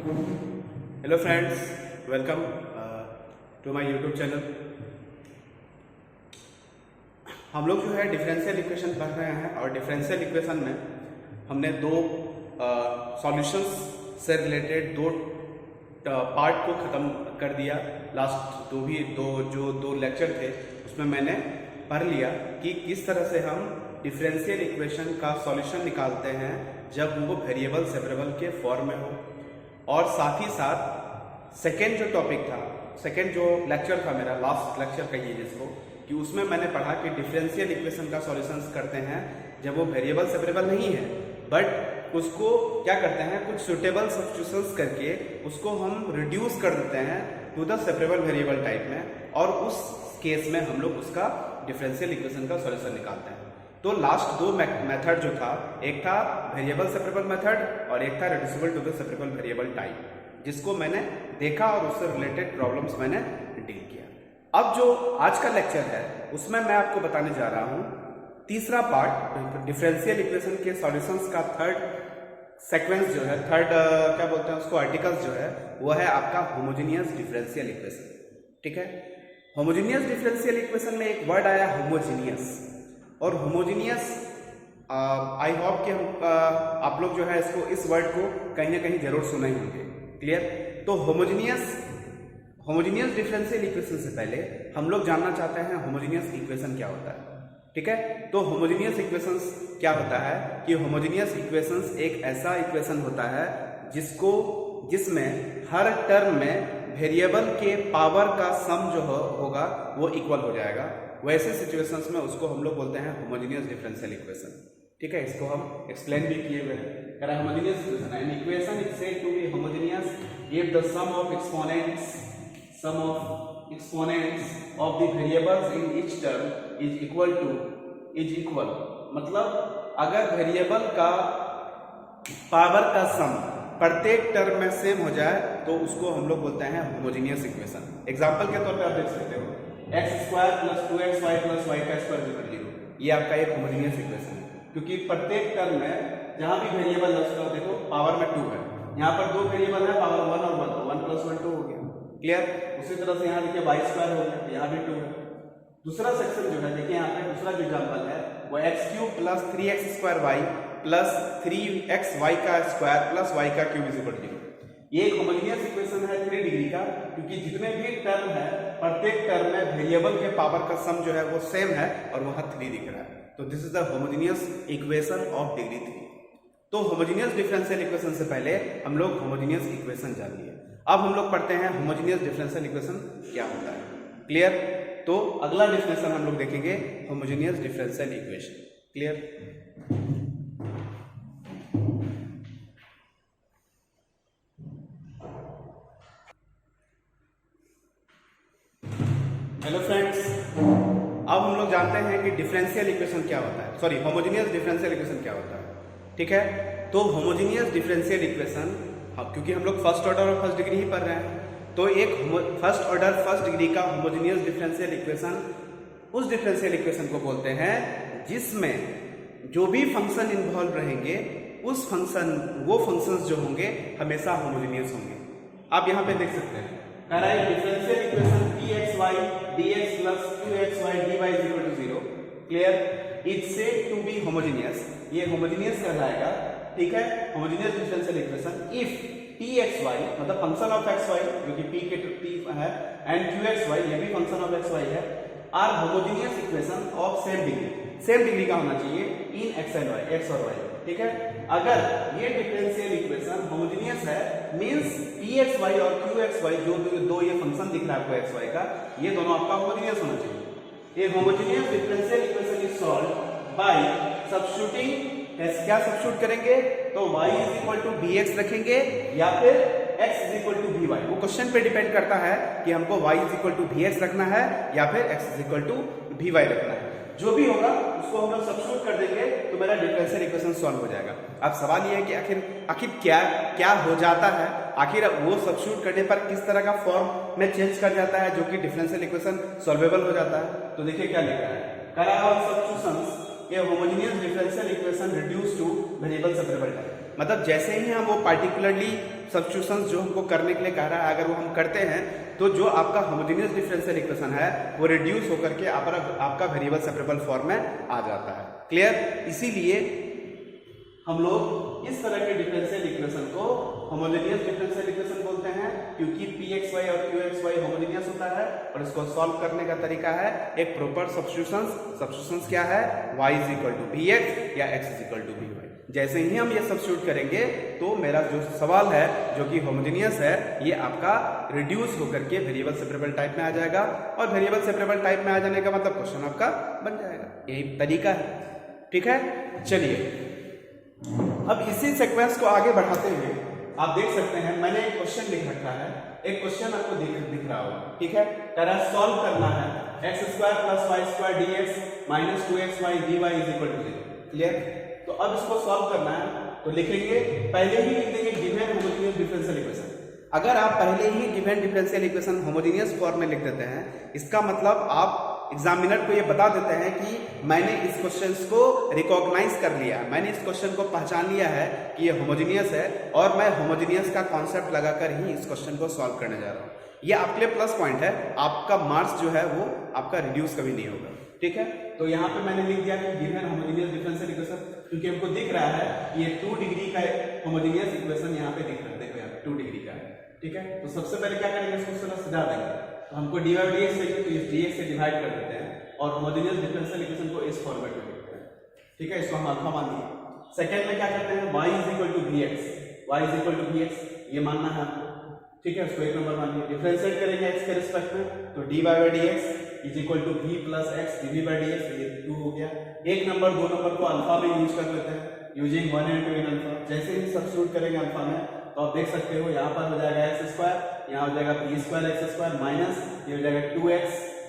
Hello friends, welcome to my YouTube channel. हम लोग जो है डिफरेंशियल इक्वेशन पढ़ रहे हैं और डिफरेंशियल इक्वेशन में हमने दो सॉल्यूशंस से रिलेटेड दो पार्ट को ख़त्म कर दिया। लास्ट दो लेक्चर थे उसमें मैंने पढ़ लिया कि किस तरह से हम डिफरेंशियल इक्वेशन का सॉल्यूशन निकालते हैं जब वो वेरिएबल सेपरेबल के फॉर्म में हो। और साथ ही साथ सेकेंड जो टॉपिक था, सेकेंड जो लेक्चर था मेरा, लास्ट लेक्चर कहिए जिसको, कि उसमें मैंने पढ़ा कि डिफरेंशियल इक्वेशन का सॉल्यूशंस करते हैं जब वो वेरिएबल सेपरेबल नहीं है, बट उसको क्या करते हैं, कुछ सुटेबल सब्स्टिट्यूशंस करके उसको हम रिड्यूस कर देते हैं to the separable variable type में, और उस केस में हम लोग उसका डिफरेंशियल इक्वेशन का सॉल्यूशन निकालते हैं। तो लास्ट दो मेथड जो था, एक था वेरिएबल सेपरेबल मेथड और एक था reducible to the separable variable type, जिसको मैंने देखा और उससे रिलेटेड प्रॉब्लम्स मैंने डील किया। अब जो आज का लेक्चर है उसमें मैं आपको बताने जा रहा हूं तीसरा पार्ट, डिफरेंशियल इक्वेशन के सॉल्यूशंस का थर्ड सीक्वेंस जो है, थर्ड क्या बोलते हैं उसको, आर्टिकल्स जो है वो है आपका होमोजेनियस डिफरेंशियल इक्वेशन। ठीक है, होमोजेनियस डिफरेंशियल इक्वेशन में एक वर्ड आया होमोजेनियस, और होमोजेनियस आई होप कि आप लोग जो है इसको, इस वर्ड को कहीं ना कहीं जरूर सुना ही होंगे। क्लियर? तो होमोजेनियस डिफरेंशियल इक्वेशन से पहले हम लोग जानना चाहते हैं होमोजेनियस इक्वेशन क्या होता है। ठीक है, तो होमोजेनियस इक्वेशंस क्या होता है कि होमोजेनियस इक्वेशंस एक ऐसा इक्वेशन होता है जिसमें हर टर्म में वेरिएबल के पावर का सम जो होगा वो इक्वल हो जाएगा। वैसे सिचुएशंस में उसको हम लोग बोलते हैं होमोजेनियस डिफरेंशियल इक्वेशन। ठीक है, इसको हम एक्सप्लेन भी किए हुए हैं। Homogeneous equation, an equation is said to be homogeneous if the sum of exponents of the variables in each term is equal. मतलब अगर वेरिएबल का पावर का सम प्रत्येक टर्म में सेम हो जाए तो उसको हम लोग बोलते हैं होमोजेनियस इक्वेशन। एग्जांपल के तौर पे आप देख सकते हो x square plus 2xy plus y का स्क्वायर इक्वल 0, ये आपका एक होमोजेनियस इक्वेशन है, क्योंकि प्रत्येक टर्म में जहां भी वेरिएबल है उसका देखो पावर में 2 है, यहाँ पर दो वेरिएबल है, पावर 1 और 1, तो 1 प्लस 1 2 हो गया। क्लियर? उसी तरह से यहाँ देखिए y स्क्वायर हो गया, यहाँ भी 2 है। दूसरा सेक्शन जो है देखिए, यहाँ पे दूसरा जो एग्जाम्पल है वो x cube plus 3x square y plus 3xy का स्क्वायर प्लस y का क्यूब इज इक्वल 0। ये एक होमोजेनियस इक्वेशन है 3 डिग्री का, क्योंकि जितने भी टर्म है प्रत्येक टर्म में वेरिएबल के पावर का सम जो है वो सेम है और वहां 3 दिख रहा है। तो this is the homogeneous equation of degree 3। तो होमोजेनियस डिफरेंशियल इक्वेशन से पहले हम लोग होमोजेनियस इक्वेशन जान लिए। अब हम लोग पढ़ते हैं होमोजेनियस डिफरेंशियल इक्वेशन क्या होता है। क्लियर? तो अगला डिफिनेशन हम लोग देखेंगे homogeneous differential equation. Clear? Hello friends, अब हम लोग जानते हैं कि डिफरेंशियल इक्वेशन क्या होता है, सॉरी होमोजेनियस डिफरेंशियल इक्वेशन क्या होता है। ठीक है, तो होमोजेनियस डिफरेंशियल इक्वेशन, क्योंकि हम लोग फर्स्ट ऑर्डर और फर्स्ट डिग्री ही पढ़ रहे हैं, तो एक फर्स्ट ऑर्डर फर्स्ट डिग्री का होमोजेनियस डिफरेंशियल इक्वेशन उस डिफरेंशियल इक्वेशन को बोलते हैं जिसमें जो भी फंक्शन इन्वॉल्व रहेंगे वो फंक्शंस जो होंगे हमेशा होमोजेनियस होंगे। आप यहाँ पे देख सकते हैं, कह रहा है differential equation pxy dx plus qxy dy is equal to 0। Clear? It's said to be homogeneous, ये होमोजेनियस कहलाएगा। ठीक है, homogeneous differential equation if pxy मतलब फंक्शन ऑफ xy जो कि p के p है एंड qxy ये भी फंक्शन ऑफ xy है, are homogeneous equation of same degree. Same degree का होना चाहिए in x and y, x और y। ठीक है, अगर ये डिफरेंशियल इक्वेशन होमोजेनियस है मींस pxy और qxy जो दो ये फंक्शन दिख रहा है आपको xy का, ये दोनों आपका होमोजेनियस होना चाहिए। ये homogeneous differential equation is solved by substituting. क्या सब्स्टिट्यूट करेंगे? तो y is equal to bx रखेंगे या फिर x is equal to by। वो क्वेश्चन पे डिपेंड करता है कि हमको y is equal to bx रखना है या फिर x is equal to by रखना है। जो भी होगा उसको हम लोग सब्स्टिट्यूट कर देंगे तो मेरा डिफरेंशियल इक्वेशन सॉल्व हो जाएगा। अब सवाल ये है कि आखिर क्या हो जाता है, आखिर वो सब्स्टिट्यूट करने पर किस तरह का फॉर्म में चेंज कर जाता है जो कि डिफरेंशियल इक्वेशन सॉल्वेबल हो जाता है। तो देखिए क्या लिखा है, करा substitutions a homogeneous differential equation reduce to variable separable type. मतलब जैसे ही हम वो पार्टिकुलरली सब्स्टिट्यूशंस जो हमको करने के लिए कह रहा है अगर वो हम करते हैं तो जो आपका होमोजेनियस डिफरेंशियल इक्वेशन है वो रिड्यूस होकर के आपका वेरिएबल सेपरेबल फॉर्म में आ जाता है। क्लियर? इसीलिए हम लोग इस तरह के डिफरेंशियल इक्वेशन को होमोजेनियस डिफरेंशियल इक्वेशन बोलते हैं क्योंकि pxy और qxy होमोजेनियस होता है और इसको सॉल्व करने का तरीका है एक प्रॉपर सब्स्टिट्यूशंस क्या है, y is equal to vx या x is equal to vy। जैसे ही हम ये सब्स्टिट्यूट करेंगे तो मेरा जो सवाल है जो कि होमोजेनियस है ये आपका रिड्यूस होकर के वेरिएबल सेपरेबल टाइप में आ जाएगा और वेरिएबल सेपरेबल टाइप में आ जाने का मतलब क्वेश्चन आपका बन जाएगा। यही तरीका है। ठीक है, चलिए अब इसी सीक्वेंस को आगे बढ़ाते हुए आप देख सकते हैं मैंने एक क्वेश्चन लिख रखा है, एक क्वेश्चन आपको दिख रहा होगा। ठीक है, कह रहा सॉल्व करना है x square plus Y square dx minus 2xy dy is equal to 0। Clear? तो अब इसको सॉल्व करना है तो लिखेंगे, पहले ही लिख देंगे गिवन होमोजेनियस डिफरेंशियल इक्वेशन। अगर आप पहले ही given differential equation homogeneous form में लिख देते हैं इसका मतलब आप एग्जामिनर को ये बता देते हैं कि मैंने इस क्वेश्चन को रिकॉग्नाइज कर लिया, मैंने इस क्वेश्चन को पहचान लिया है कि ये होमोजेनियस है और मैं होमोजेनियस का कॉन्सेप्ट लगाकर ही इस क्वेश्चन को सॉल्व करने जा रहा हूँ। ये आपके लिए प्लस पॉइंट है, आपका मार्क्स जो है वो आपका रिड्यूस कभी नहीं होगा। ठीक है, तो यहाँ पे मैंने लिख दिया कि गिवन होमोजेनियस डिफरेंशियल इक्वेशन, क्योंकि हमको दिख रहा है कि ये 2 डिग्री का होमोजेनियस इक्वेशन यहाँ पे दिख रहा है। देखो यहाँ 2 डिग्री का है। ठीक है, तो सबसे पहले क्या करेंगे, इसको सजा देंगे। तो हमको dy dx चाहिए तो इस dx से डिवाइड कर देते हैं और होमोजेनियस डिफरेंशियल इक्वेशन को इस फॉर्मेट में लिखते हैं। ठीक है, इसको हम अल्फा मान लिए। सेकंड में क्या करते हैं, y is equal to vx, ये मानना है आपको। ठीक है, उसको एक नंबर मान लिया। डिफरेंशिएट करेंगे x के रिस्पेक्ट में तो dy dx is equal to v plus x dv dx, ये 2 हो गया। एक नंबर 2 नंबर को अल्फा में यूज कर लेते हैं यूजिंग 1 and 2 in अल्फा। जैसे ही सब्स्टिट्यूट करेंगे अल्फा में तो आप देख सकते हो यहाँ पर हो जाएगा x स्क्वायर, यहाँ हो जाएगा v square x square minus ये हो जाएगा 2x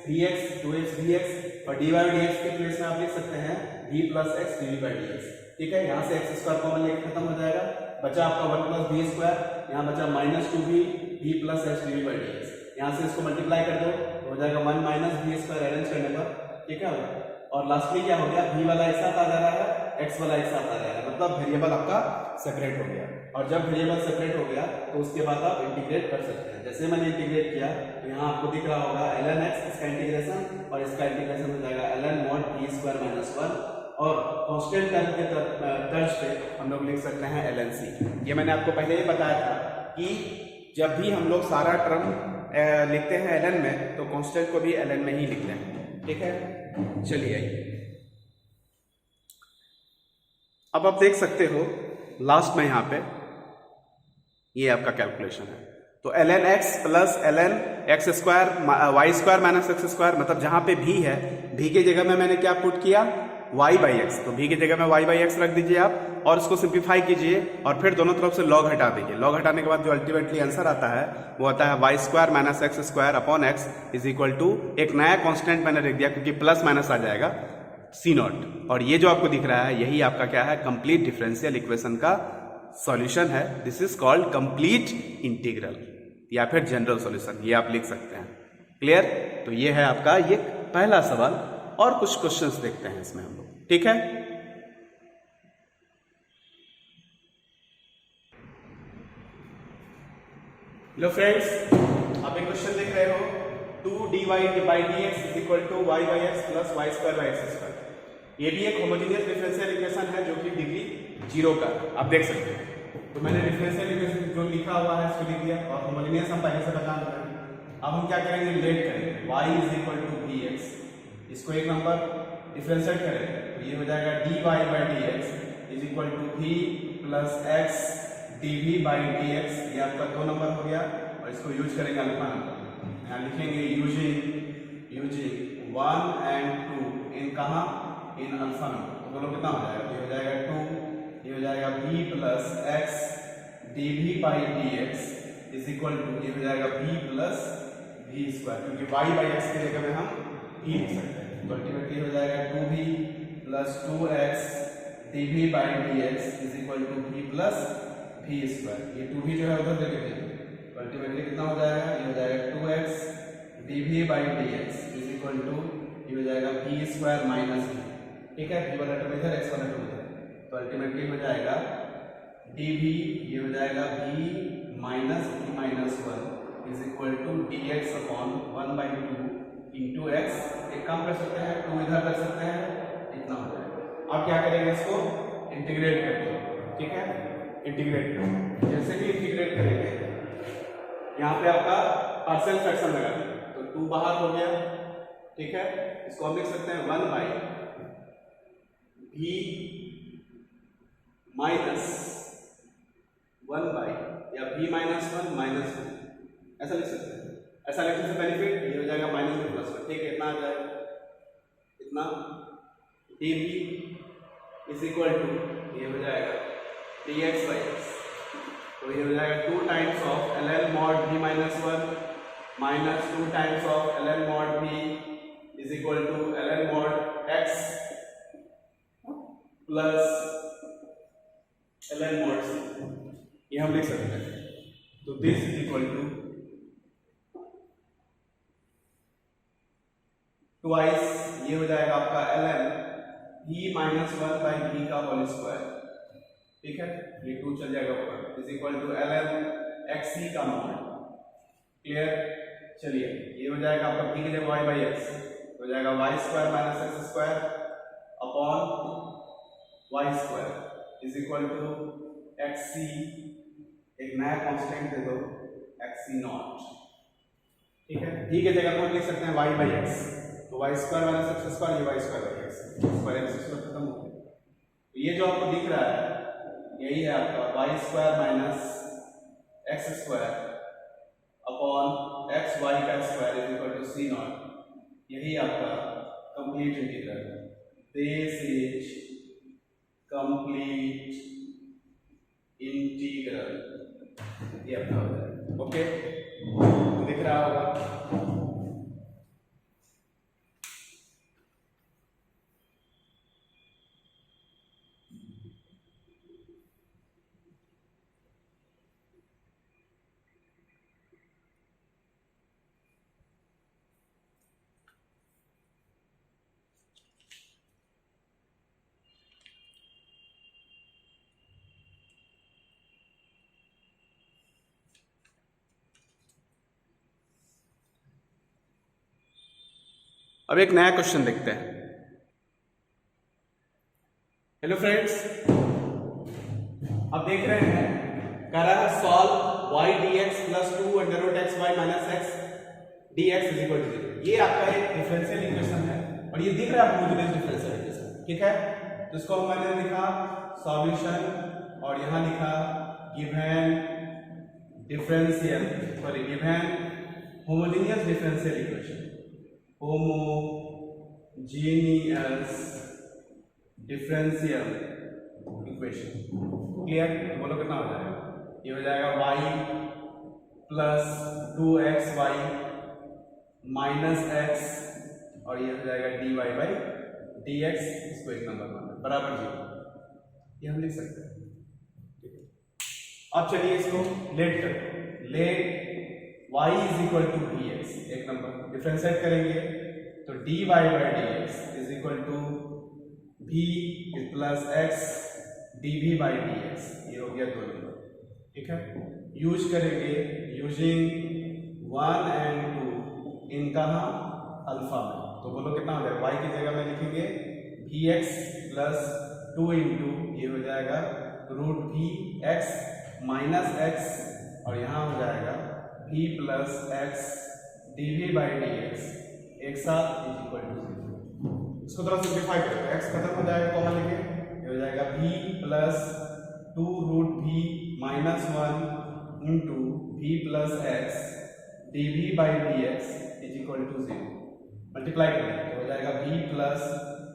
vx और dy dx के प्लेस में आप लिख सकते हैं v plus x dv dx। ठीक है, यहाँ से x स्क्वायर कॉमन लेके खत्म हो जाएगा, बचा आपका 1 प्लस v स्क्वायर, यहाँ बचा minus 2v v plus x dv dx। यहाँ से इसको मल्टीप्लाई कर दो तो हो जाएगा 1 माइनस v स्क्वायर अरेंज करने पर। ठीक है, और लास्टली क्या हो गया, v वाला एक साथ आ जा रहा है, x वाला एक साथ आ जा रहा है, मतलब वेरिएबल आपका सेपरेट हो गया। और जब वेरिएबल सेपरेट हो गया तो उसके बाद आप इंटीग्रेट कर सकते हैं। जैसे मैंने इंटीग्रेट किया तो यहाँ आपको दिख रहा होगा ln x इसका इंटीग्रेशन और इसका इंटीग्रेशन हो जाएगा ln mod v square minus 1 और कांस्टेंट टर्म के तर्ज पे हम लोग लिख सकते हैं ln c। ये मैंने आपको पहले ही बताया था कि जब भी हम लोग सारा टर्म लिखते हैं ln में तो कांस्टेंट को भी ln में ही लिखते हैं। ठीक है, चलिए अब आप देख सकते हो लास्ट में यहाँ पे ये आपका कैलकुलेशन है। तो ln x plus ln x square Y square minus X square, मतलब जहां पे v है v की जगह में मैंने क्या पुट किया y बाई एक्स, तो v की जगह में y बाई एक्स रख दीजिए आप और इसको सिंप्लीफाई कीजिए और फिर दोनों तरफ से log हटा दीजिए। log हटाने के बाद जो अल्टीमेटली आंसर आता है वो आता है Y square minus X square upon X is equal to एक नया कॉन्स्टेंट मैंने लिख दिया क्योंकि प्लस माइनस आ जाएगा सी नॉट। और ये जो आपको दिख रहा है यही आपका क्या है, कंप्लीट डिफरेंशियल इक्वेशन का सॉल्यूशन है। This is called complete integral या फिर जनरल सॉल्यूशन, ये आप लिख सकते हैं। क्लियर? तो ये है आपका ये पहला सवाल और कुछ क्वेश्चंस देखते हैं इसमें हम लोग। ठीक है, हेलो फ्रेंड्स, आप एक क्वेश्चन देख रहे हो 2 dy by dx is equal to y by x plus y square by x square। ये भी एक होमोजेनियस डिफरेंशियल इक्वेशन है जो कि डिग्री 0 का आप देख सकते हैं। तो मैंने डिफरेंशियल इक्वेशन जो लिखा हुआ है इसको लिख दिया और होमोजेनियस हम पहले से बता रहे हैं। अब हम क्या करेंगे, रिलेट करेंगे y is equal to vx, इसको एक नंबर डिफरेंशिएट करेंगे तो ये हो जाएगा dy by dx is equal to v plus x dv by dx। ये आपका 2 नंबर हो गया और इसको यूज करेंगे अल्फा नंबर। यहाँ लिखेंगे यूजिंग 1 and 2 इन कहाँ, इन अल्फा नंबर। तो दोनों कितना हो जाएगा, ये हो जाएगा 2, ये हो जाएगा v plus x dv by dx is equal to ये हो जाएगा v प्लस v स्क्वायर, क्योंकि y by x की जगह में हम v लिख सकते हैं। तो अल्टीमेटली हो जाएगा 2v plus 2x dv by dx is equal to v plus v स्क्वायर। ये 2v जो है उधर दे देंगे तो अल्टीमेटली कितना हो जाएगा, ये हो जाएगा 2x dv by dx is equal to ये हो जाएगा v स्क्वायर माइनस v। ठीक है, v वाला टर्म इधर x वाला टर्म इधर, तो अल्टीमेटली हो जाएगा डी वी, ये हो जाएगा v minus v minus 1 is equal to d x upon 1/2 into x. एक काम कर सकते हैं, 2 इधर कर सकते हैं, इतना हो जाएगा। अब क्या करेंगे, इसको इंटीग्रेट करते हैं, ठीक है। इंटीग्रेट करेंगे, जैसे कि इंटीग्रेट करेंगे यहाँ पे आपका पार्शियल फ्रैक्शन लगा देंगे, तो 2 बाहर हो गया, ठीक है। इसको हम लिख सकते हैं 1/v माइनस 1 या v माइनस 1 माइनस 1, ऐसा लिख सकते हैं। ऐसा लिखने से बेनिफिट ये हो जाएगा माइनस में प्लस में, ठीक है। इतना आ जाएगा, इतना dv इज इक्वल टू ये हो जाएगा dx बाई x, तो ये हो जाएगा 2 times of ln mod v minus 1 minus 2 times of ln mod v is equal to ln mod x plus ln mod c, ये हम लिख सकते हैं। तो this is equal to twice, ये हो जाएगा आपका ln v minus 1 by v का होल स्क्वायर, ठीक है। ये 2 चल जाएगा ऊपर, is equal to ln xc का मॉड, क्लियर। चलिए ये हो जाएगा आपका v की जगह y बाई x हो जाएगा y square minus x square upon y square is equal to xc, एक नया कांस्टेंट दे दो xc नॉट, ठीक है। v की जगह हम लिख सकते हैं y बाई x, तो y square minus x square, ये y square by x square x square खत्म हो गया। तो ये जो आपको दिख रहा है यही है आपका y square minus x square upon x y का square is equal to c not, यही आपका कंप्लीट इंटीग्रल है। दिस इज कंप्लीट इंटीग्रल, ये अपना हो जाएगा, ओके। तो दिख रहा होगा। अब एक नया क्वेश्चन देखते हैं। हेलो फ्रेंड्स, अब देख रहे हैं कह रहा है solve y dx plus 2 under root x y minus x dx is equal to 0। ये आपका एक डिफरेंशियल इक्वेशन है और ये दिख रहा है होमोजेनियस डिफरेंशियल इक्वेशन, ठीक है। तो इसको मैंने लिखा सॉल्यूशन और यहाँ लिखा given differential given homogeneous differential equation, homogeneous differential equation, clear. बोलो कितना हो जाएगा, ये हो जाएगा y plus 2xy minus x और ये हो जाएगा dy बाई dx, इसको एक नंबर मानना बराबर 0, ये हम लिख सकते हैं, ठीक है। अब चलिए इसको लेट करते हैं। Let y is equal to dx, एक नंबर डिफरेंशिएट करेंगे तो dy by dx is equal to v plus x dv by dx, ये हो गया 2 नंबर, ठीक है। यूज करेंगे यूजिंग 1 and 2 इन कहाँ अल्फा में, तो बोलो कितना हो जाएगा, y की जगह में लिखेंगे vx प्लस 2 इंटू ये हो जाएगा root v x minus x और यहाँ हो जाएगा v plus x dv by dx एक साथ इज इक्वल टू 0। इसको थोड़ा सिंप्लीफाई करेंगे, x खत्म हो जाएगा, कॉमन लेंगे, ये हो जाएगा v plus 2 root v minus 1 into v plus x dv by dx is equal to 0। Multiply करेंगे तो हो जाएगा v प्लस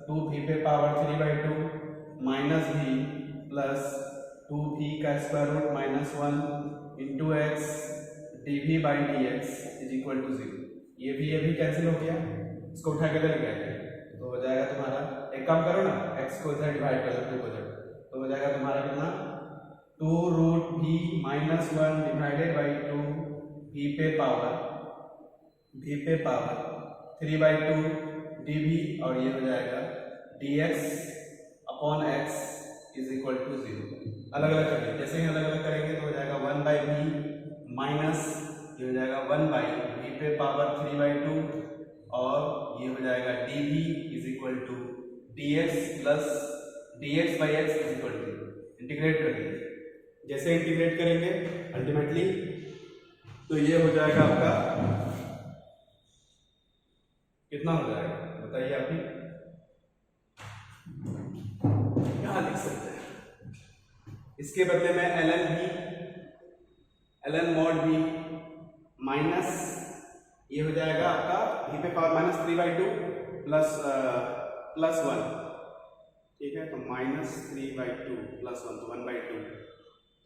2v पे power 3/2 minus v plus 2v का square root minus 1 into x dv by dx is equal to 0। ये भी cancel हो गया, इसको उठा के ले गए तो हो जाएगा तुम्हारा, एक काम करो ना x को इधर डिवाइड कर दो 2 को इधर, तो हो जाएगा तुम्हारा कितना 2 root v minus 1 divided by 2 v पे पावर 3/2 dv और ये हो जाएगा dx upon x is equal to 0। अलग अलग करेंगे, जैसे ही अलग अलग करेंगे तो हो जाएगा 1/v माइनस ये हो जाएगा 1/v पे पावर 3/2 और ये हो जाएगा dv is equal to dx plus dx by x is equal to integrate करेंगे। जैसे इंटीग्रेट करेंगे अल्टीमेटली तो ये हो जाएगा आपका कितना हो जाएगा बताइए आप ही, यहां लिख सकते हैं। इसके बदले में ln mod v माइनस ये हो जाएगा आपका v पे पावर माइनस 3/2 प्लस 1, ठीक है, तो माइनस 3/2 प्लस 1 तो 1/2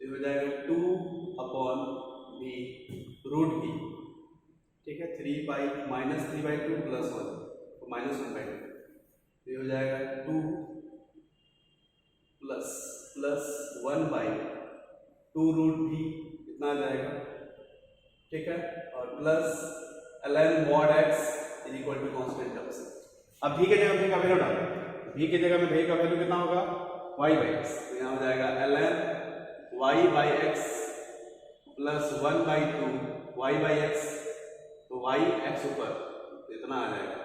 तो ये हो जाएगा 2/v रूट v, ठीक है, 3 माइनस 3/2 प्लस 1 तो माइनस 1/2 तो ये हो जाएगा 2 प्लस 1/2 रूट v कितना आ जाएगा, ठीक है, और plus ln mod x is equal to constant terms. अब v के जगह v का वैल्यू डालें, v की जगह में v का वैल्यू कितना होगा y/x, तो यहाँ हो जाएगा ln y/x प्लस 1/2 y/x तो y x ऊपर तो इतना आ जाएगा,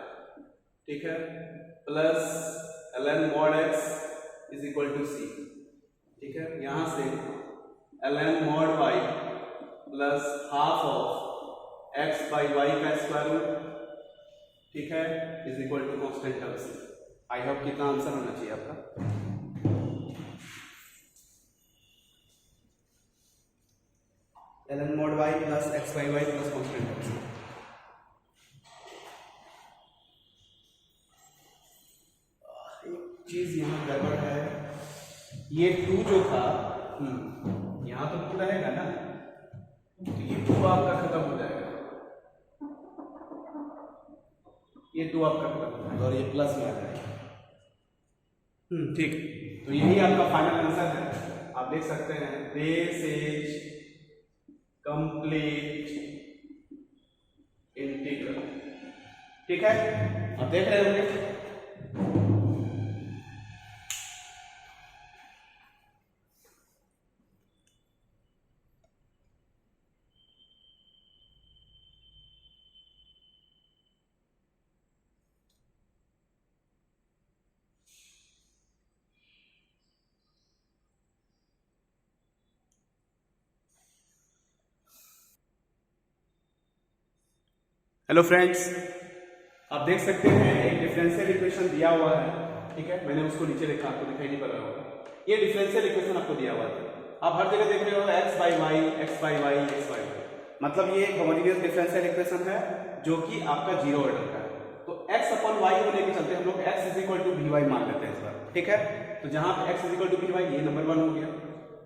ठीक है, plus ln mod x is equal to c, ठीक है, यहां से ln mod y plus half of x by y का स्क्वायर रूट, ठीक है, is equal to constant term c। I hope कितना आंसर होना चाहिए आपका। ln mod y plus x by y plus constant term c। एक चीज यहाँ गड़बड़ है, ये 2 जो था यहाँ तो 2 रहेगा ना, तो ये 2 आपका खत्म हो जाएगा, ये 2 आपका खत्म हो जाएगा और ये प्लस में आ जाएगा। ठीक, तो यही आपका फाइनल आंसर है। आप देख सकते हैं दिस इज कंप्लीट इंटीग्रल, ठीक है, आप देख रहे होंगे। हेलो फ्रेंड्स, आप देख सकते हैं एक डिफरेंशियल इक्वेशन दिया हुआ है, ठीक है, मैंने उसको नीचे लिखा, आपको दिखाई नहीं पड़ रहा होगा। ये डिफरेंशियल इक्वेशन आपको दिया हुआ है, आप हर जगह देख रहे हो x by y x by y x by y, मतलब ये एक होमोजेनियस डिफरेंशियल इक्वेशन है जो कि आपका जीरो ऑर्डर का है। तो x अपॉन y होने के चलते हम लोग x इज इक्वल टू भी वाई मान लेते हैं इस बार, ठीक है, तो जहां पे x इज इक्वल टू भी वाई, ये नंबर 1 हो गया।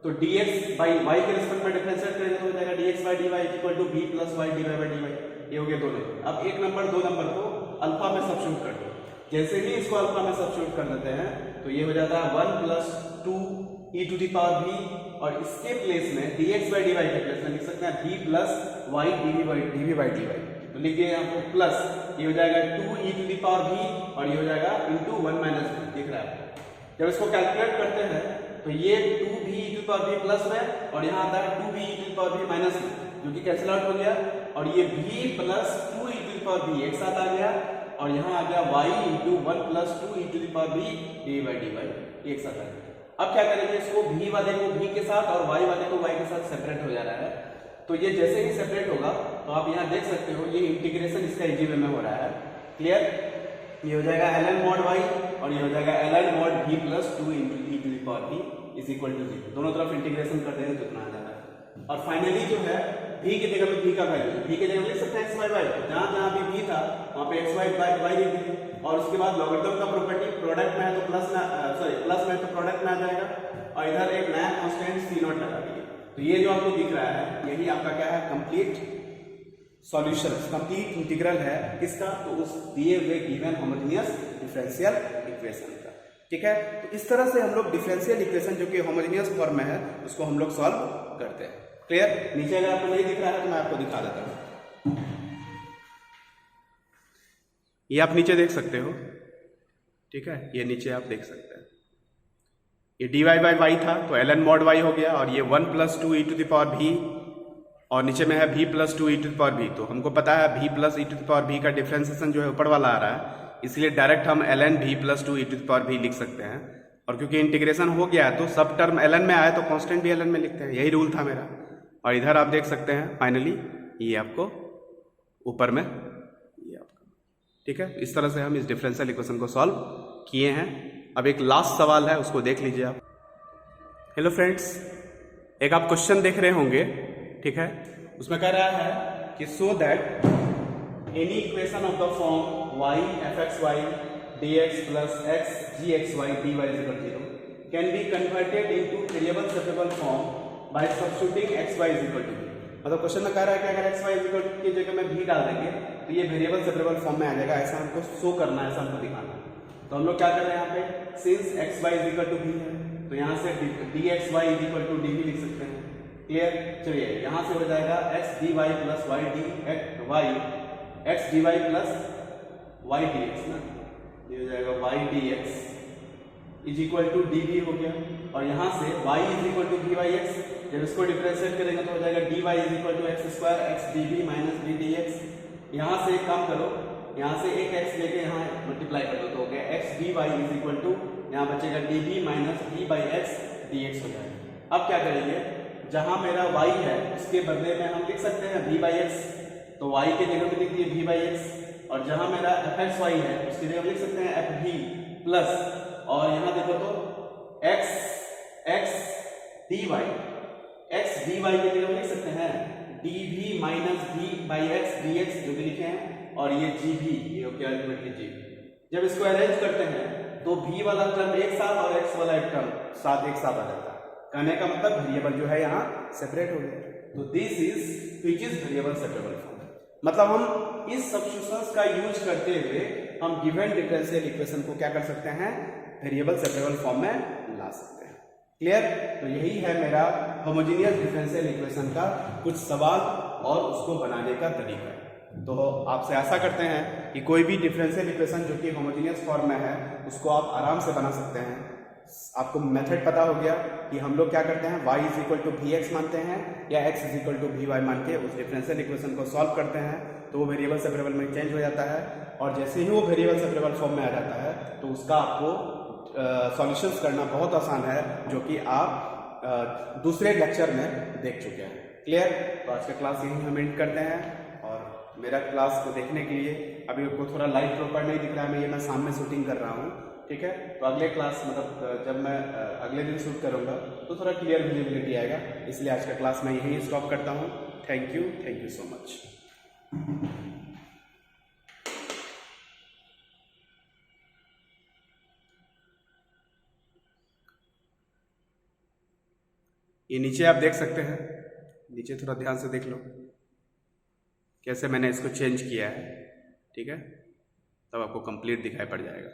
तो dx बाई y के रिस्पेक्ट में डिफरेंशिएट करेंगे तो हो जाएगा dx by dy equal to v plus y dy by dy, ये हो गया 2 नंबर। अब 1 नंबर 2 नंबर को अल्फा में सब्स्टिट्यूट कर दो, जैसे ही इसको अल्फा में सब्स्टिट्यूट कर देते हैं तो ये हो जाता है 1 plus 2 e to the power v, और इसके प्लेस में dx बाई dy के प्लेस में लिख सकते हैं v plus y dv by dy, तो लिखिए यहाँ पे प्लस, ये हो जाएगा 2 e to the power v और ये हो जाएगा इनटू 1 माइनस v, दिख रहा है। जब इसको कैलकुलेट करते हैं तो ये 2v e to the power v plus में और यहाँ आता है 2v e to the power v minus में, जो कि कैंसिल आउट हो गया, और ये v plus 2 e to the power v एक साथ आ गया, और यहाँ आ गया y into 1 plus 2 e to the power v dy by dy एक साथ आ गया। अब क्या करेंगे, इसको v वाले को v के साथ और y वाले को y के साथ सेपरेट हो जा रहा है, तो ये जैसे ही सेपरेट होगा तो आप यहाँ देख सकते हो ये इंटीग्रेशन इसका इजी वे में हो रहा है, क्लियर। ये हो जाएगा ln mod y और ये हो जाएगा ln mod v plus 2 into e to the power v is equal to 0, दोनों तरफ इंटीग्रेशन कर देंगे तो इतना आ जाता है। और फाइनली जो है v की जगह में v का वैल्यू, v की जगह में लिख सकते हैं x y, जहां जहां भी v था वहां पे x y लिख दीजिए, और उसके बाद लॉगरिथम का प्रॉपर्टी प्रोडक्ट में है तो प्लस में है तो प्रोडक्ट में आ जाएगा, और इधर एक नया कांस्टेंट c0 लगा दिए। तो ये जो आपको दिख रहा है यही आपका क्या है, कंप्लीट सॉल्यूशन, कंप्लीट इंटीग्रल है किसका, तो उस दिए हुए गिवन होमोजेनियस डिफरेंशियल इक्वेशन का, ठीक है। तो इस तरह से हम लोग डिफरेंशियल इक्वेशन जो कि होमोजेनियस फॉर्म में है उसको हम लोग सॉल्व करते हैं, क्लियर। नीचे अगर आपको नहीं दिख रहा है तो मैं आपको दिखा देता हूं, ये आप नीचे देख सकते हो, ठीक है, ये नीचे आप देख सकते हैं, ये dy बाई वाई था तो ln मॉड y हो गया, और ये 1 + 2 e to the power v, और नीचे में है v + 2 e to the power v। तो हमको पता है v + e to the power v का डिफ्रेंसिएशन जो है ऊपर वाला आ रहा है, इसलिए डायरेक्ट हम ln v + 2 e to the power v लिख सकते हैं। और क्योंकि इंटीग्रेशन हो गया है तो सब टर्म ln में आया तो कांस्टेंट भी ln में लिखते हैं, यही रूल था मेरा। और इधर आप देख सकते हैं फाइनली ये आपको ऊपर में ये आपका, ठीक है। इस तरह से हम इस डिफरेंशियल इक्वेशन को सॉल्व किए हैं। अब एक लास्ट सवाल है, उसको देख लीजिए आप। हेलो फ्रेंड्स, एक आप क्वेश्चन देख रहे होंगे, ठीक है। उसमें कह रहा है कि so that any equation of the form y fxy dx plus x gxy dy is equal to 0 can be converted into variable separable form by substituting xy is equal to v। मतलब question में कह रहा है कि अगर xy is equal to की जगह में v डाल देंगे तो ये वेरिएबल सेपरेबल फॉर्म में आ जाएगा। ऐसा हमको शो करना है, ऐसा हमको दिखाना है। तो हम लोग क्या कर रहे हैं यहाँ पे, since xy is equal to v है तो यहाँ से dxy is equal to dv लिख सकते हैं। क्लियर? चलिए यहाँ से हो जाएगा x dy plus y dy x dy plus y dx ना, ये हो जाएगा y dx is equal to dv हो गया। और यहाँ से y is equal to v by x, जब इसको डिफरेंशिएट करेंगे तो हो जाएगा dy is equal to x square x dv minus v dx। यहाँ से एक काम करो, यहाँ से एक x लेके यहाँ मल्टीप्लाई कर दो तो हो गया x dy is equal to, यहाँ बचेगा dv minus v by x dx हो जाएगा। अब क्या करेंगे, जहाँ मेरा y है उसके बदले में हम लिख सकते हैं v by x, तो y के जगह में लिख दिए v by x। और जहाँ मेरा fxy है उसके जगह लिख सकते हैं fv प्लस, और यहाँ देखो तो x dy के जगह लिख सकते हैं dv minus v by x dx जो भी लिखे हैं, और ये gv, ये हो गया अल्टीमेटली gv। जब इसको अरेंज करते हैं तो v वाला टर्म एक साथ और x वाला एक टर्म साथ एक साथ आ जाता है। कहने का मतलब वेरिएबल जो है यहाँ सेपरेट हो गया। तो this is which is variable separable form. मतलब हम इस सब्स्टिट्यूशंस का यूज करते हुए हम गिवन डिफरेंशियल इक्वेशन को क्या कर सकते हैं, वेरिएबल सेपरेबल फॉर्म में ला सकते हैं। क्लियर? तो यही है मेरा होमोजेनियस डिफरेंशियल इक्वेशन का कुछ सवाल और उसको बनाने का तरीका। तो आपसे आशा करते हैं कि कोई भी डिफरेंशियल इक्वेशन जो कि होमोजेनियस फॉर्म में है उसको आप आराम से बना सकते हैं। आपको मेथड पता हो गया कि हम लोग क्या करते हैं, y is equal to v x मानते हैं या x is equal to v y मान के उस डिफरेंशियल इक्वेशन को सॉल्व करते हैं, तो वो वेरिएबल सेपरेबल में चेंज हो जाता है। और जैसे ही वो वेरिएबल सेपरेबल फॉर्म में आ जाता है तो उसका आपको सॉल्यूशंस करना बहुत आसान है, जो कि आप दूसरे लेक्चर में देख चुके हैं। क्लियर? तो आज का क्लास यही हम एंड करते हैं। और मेरा क्लास को देखने के लिए अभी आपको थोड़ा लाइट प्रॉपर नहीं दिख रहा है, मैं सामने शूटिंग कर रहा हूँ, ठीक है। तो अगले क्लास मतलब जब मैं अगले दिन शूट करूँगा तो थोड़ा क्लियर विजिबिलिटी आएगा, इसलिए आज का क्लास मैं यहीं स्टॉप करता हूँ। Thank you so much. ये नीचे आप देख सकते हैं, नीचे थोड़ा ध्यान से देख लो कैसे मैंने इसको चेंज किया है, ठीक है। तब आपको कंप्लीट दिखाई पड़ जाएगा।